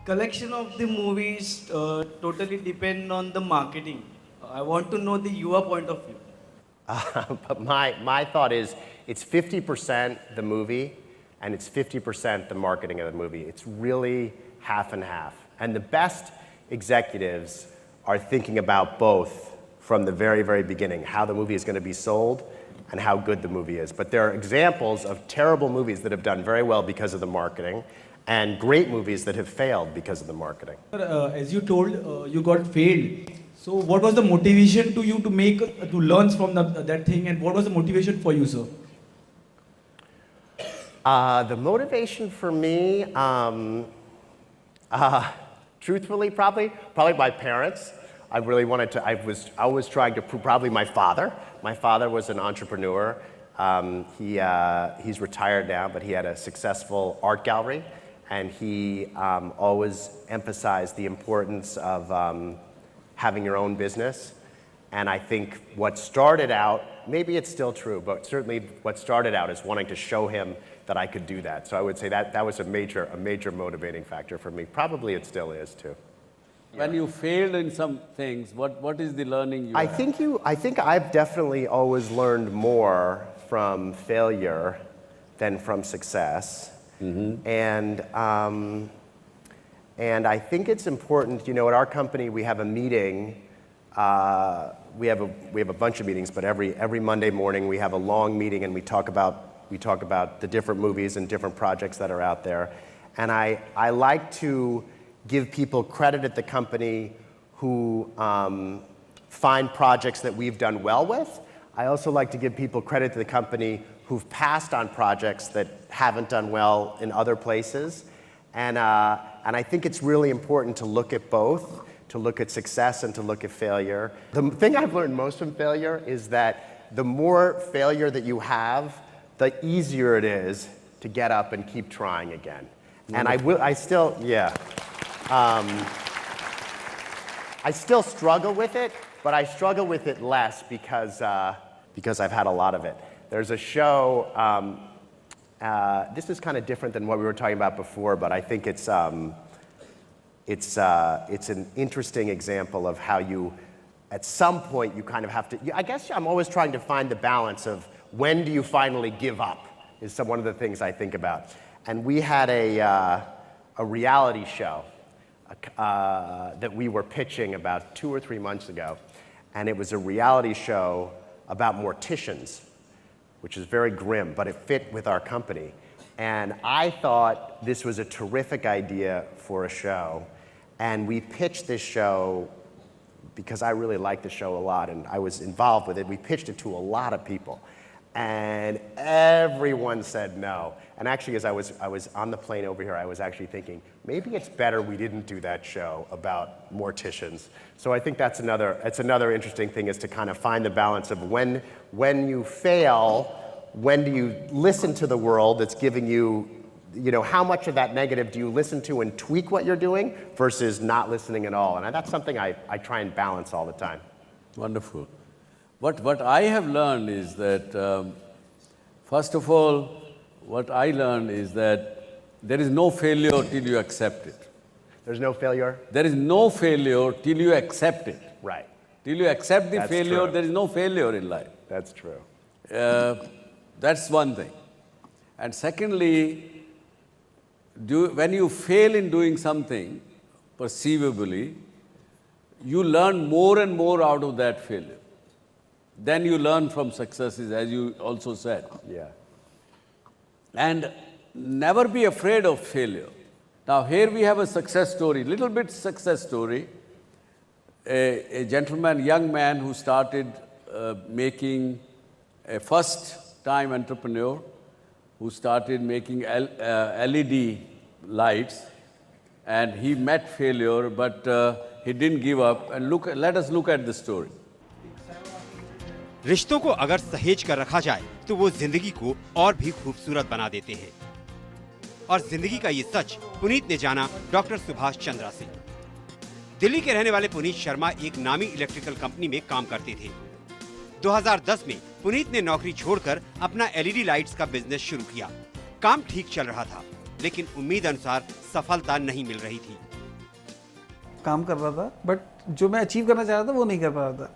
collection of the movies totally depend on the marketing. I want to know your point of view. But my thought is it's 50% the movie and it's 50% the marketing of the movie. It's really half and half. And the best executives are thinking about both from the very, very beginning, how the movie is going to be sold and how good the movie is. But there are examples of terrible movies that have done very well because of the marketing and great movies that have failed because of the marketing. As you told, you got failed. So what was the motivation to you to learn from that thing, and what was the motivation for you, sir? The motivation for me, truthfully, probably my parents. I really wanted to. I was always trying to prove. Probably my father. My father was an entrepreneur. He's retired now, but he had a successful art gallery, and he always emphasized the importance of having your own business. And I think what started out, maybe it's still true, but certainly what started out is wanting to show him that I could do that. So I would say that was a major motivating factor for me. Probably it still is too. When you failed in some things, what is the learning you I had? think I've definitely always learned more from failure than from success. Mm-hmm. And I think it's important, at our company we have a meeting, we have a bunch of meetings, but every Monday morning we have a long meeting and we talk about the different movies and different projects that are out there. And I like to give people credit at the company who find projects that we've done well with. I also like to give people credit to the company who've passed on projects that haven't done well in other places. And I think it's really important to look at both, to look at success and to look at failure. The thing I've learned most from failure is that the more failure that you have, the easier it is to get up and keep trying again. And I still struggle with it, but I struggle with it less because I've had a lot of it. There's a show, this is kind of different than what we were talking about before, but I think it's an interesting example of how you, at some point, you kind of have to, I guess I'm always trying to find the balance of when do you finally give up is one of the things I think about. And we had a reality show that we were pitching about 2 or 3 months ago, and it was a reality show about morticians, which is very grim, but it fit with our company. And I thought this was a terrific idea for a show, and we pitched this show because I really liked the show a lot and I was involved with it. We pitched it to a lot of people, and everyone said no. And actually, as I was on the plane over here, I was actually thinking, maybe it's better we didn't do that show about morticians. So I think that's another interesting thing, is to kind of find the balance of when you fail, when do you listen to the world that's giving you, how much of that negative do you listen to and tweak what you're doing versus not listening at all? And that's something I try and balance all the time. Wonderful. What I have learned is that, first of all, what I learned is that there is no failure till you accept it. There's no failure? There is no failure till you accept it. Right. Till you accept the That's failure, true. there is no failure in life. That's true. That's one thing. And secondly, when you fail in doing something, perceivably, you learn more and more out of that failure. Then you learn from successes, as you also said. Yeah. And never be afraid of failure. Now, here we have a success story, little bit success story. A gentleman, young man who started making a first-time entrepreneur, who started making LED lights, and he met failure, but he didn't give up. And let us look at the story. रिश्तों को अगर सहेज कर रखा जाए तो वो जिंदगी को और भी खूबसूरत बना देते हैं। और जिंदगी का ये सच पुनीत ने जाना डॉक्टर सुभाष चंद्रा से। दिल्ली के रहने वाले पुनीत शर्मा एक नामी इलेक्ट्रिकल कंपनी में काम करते थे। 2010 में पुनीत ने नौकरी छोड़कर अपना एलईडी लाइट्स का बिजनेस शुरू किया। काम ठीक चल रहा था, लेकिन उम्मीद अनुसार सफलता नहीं मिल रही थी। काम कर रहा था, बट जो मैं अचीव करना चाह रहा था वो नहीं कर पा रहा था।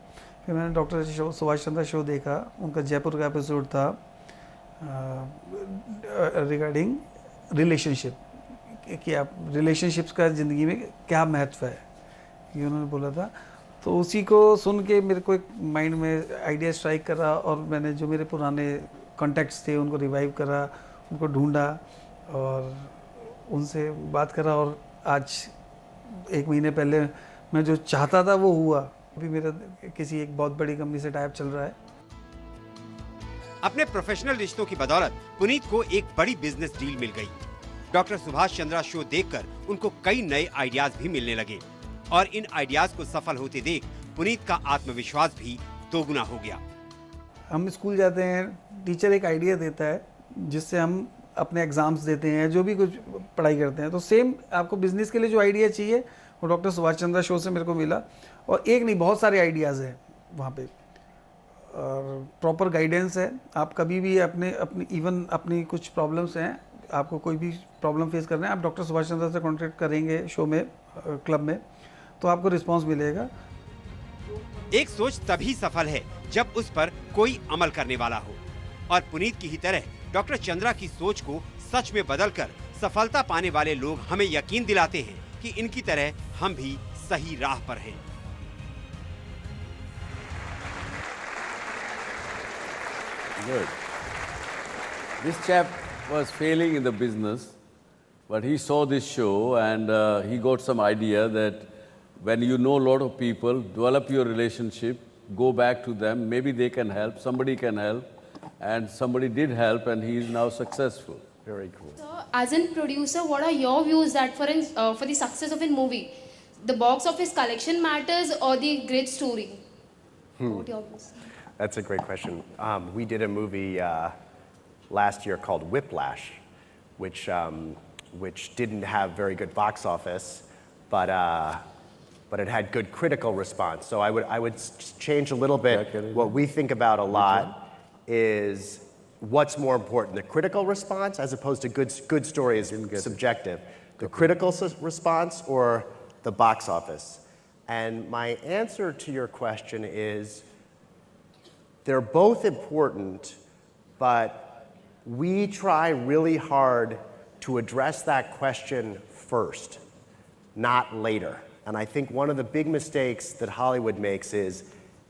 फिर मैंने डॉक्टर सुभाष चंद्र शो देखा, उनका जयपुर का एपिसोड था रिगार्डिंग रिलेशनशिप, कि आप रिलेशनशिप्स का ज़िंदगी में क्या महत्व है, ये उन्होंने बोला था। तो उसी को सुन के मेरे को एक माइंड में आइडिया स्ट्राइक करा और मैंने जो मेरे पुराने कॉन्टैक्ट्स थे उनको रिवाइव करा, उनको ढूंढा और उनसे बात करा, और आज 1 महीने पहले मैं जो चाहता था वो हुआ। अभी मेरा किसी एक बहुत बड़ी कंपनी से टाइप चल रहा है। अपने प्रोफेशनल रिश्तों की बदौलत पुनीत को एक बड़ी बिजनेस डील मिल गई। डॉक्टर सुभाष चंद्रा शो देखकर उनको कई नए आइडियाज भी मिलने लगे और इन आइडियाज को सफल होते देख पुनीत का आत्मविश्वास भी दोगुना हो गया। हम स्कूल जाते हैं, टीचर एक आइडिया देता है जिससे हम अपने एग्जाम्स देते हैं, जो भी कुछ पढ़ाई करते हैं। तो सेम आपको बिजनेस के लिए जो आइडिया चाहिए वो डॉक्टर सुभाष चंद्रा शो से मेरे को मिला, और एक नहीं बहुत सारे आइडियाज़ हैं वहाँ पे, और प्रॉपर गाइडेंस है। आप कभी भी अपनी इवन अपनी कुछ प्रॉब्लम्स हैं, आपको कोई भी प्रॉब्लम फेस करना है, आप डॉक्टर सुभाष चंद्र से कॉन्टेक्ट करेंगे शो में, क्लब में, तो आपको रिस्पॉन्स मिलेगा। एक सोच तभी सफल है जब उस पर कोई अमल करने वाला हो, और पुनीत की ही तरह डॉक्टर चंद्रा की सोच को सच में बदलकर सफलता पाने वाले लोग हमें यकीन दिलाते हैं कि इनकी तरह हम भी सही राह पर हैं। Good. This chap was failing in the business, but he saw this show and he got some idea that when you know a lot of people, develop your relationship, go back to them, maybe they can help, somebody can help, and somebody did help and he is now successful. Very cool. So, as a producer, what are your views that for the success of a movie, the box office collection matters or the great story? What are your views? That's a great question. We did a movie last year called Whiplash, which didn't have very good box office, but it had good critical response. So I would change a little bit. What we think about a lot is what's more important, the critical response as opposed to good story is subjective. The critical response or the box office? And my answer to your question is they're both important, but we try really hard to address that question first, not later. And I think one of the big mistakes that Hollywood makes is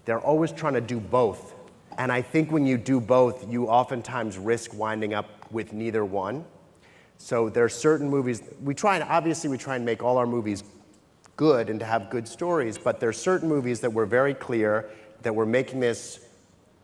they're always trying to do both. And I think when you do both, you oftentimes risk winding up with neither one. So there are certain movies, obviously we try and make all our movies good and to have good stories, but there are certain movies that we're very clear that we're making this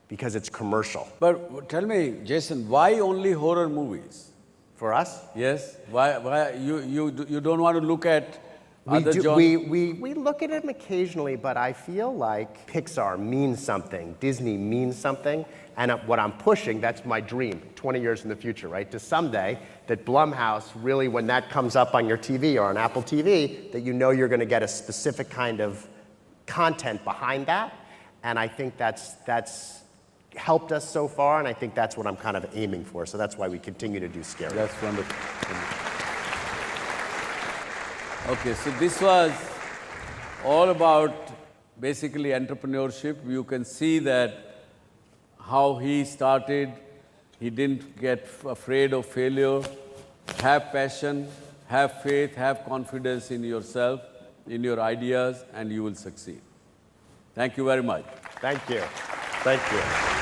because it's commercial. But tell me, Jason, why only horror movies? For us? Yes? Why you don't want to look at We other do, genres? we look at them occasionally, but I feel like Pixar means something, Disney means something, and what I'm pushing, that's my dream, 20 years in the future, right? To someday, that Blumhouse really, when that comes up on your TV or on Apple TV, that you know you're going to get a specific kind of content behind that, and I think that's helped us so far, and I think that's what I'm kind of aiming for, so that's why we continue to do scary. That's wonderful. Okay, so this was all about basically entrepreneurship. You can see that how he started. He didn't get afraid of failure. Have passion, have faith, have confidence in yourself, in your ideas, and you will succeed. Thank you very much. Thank you. Thank you.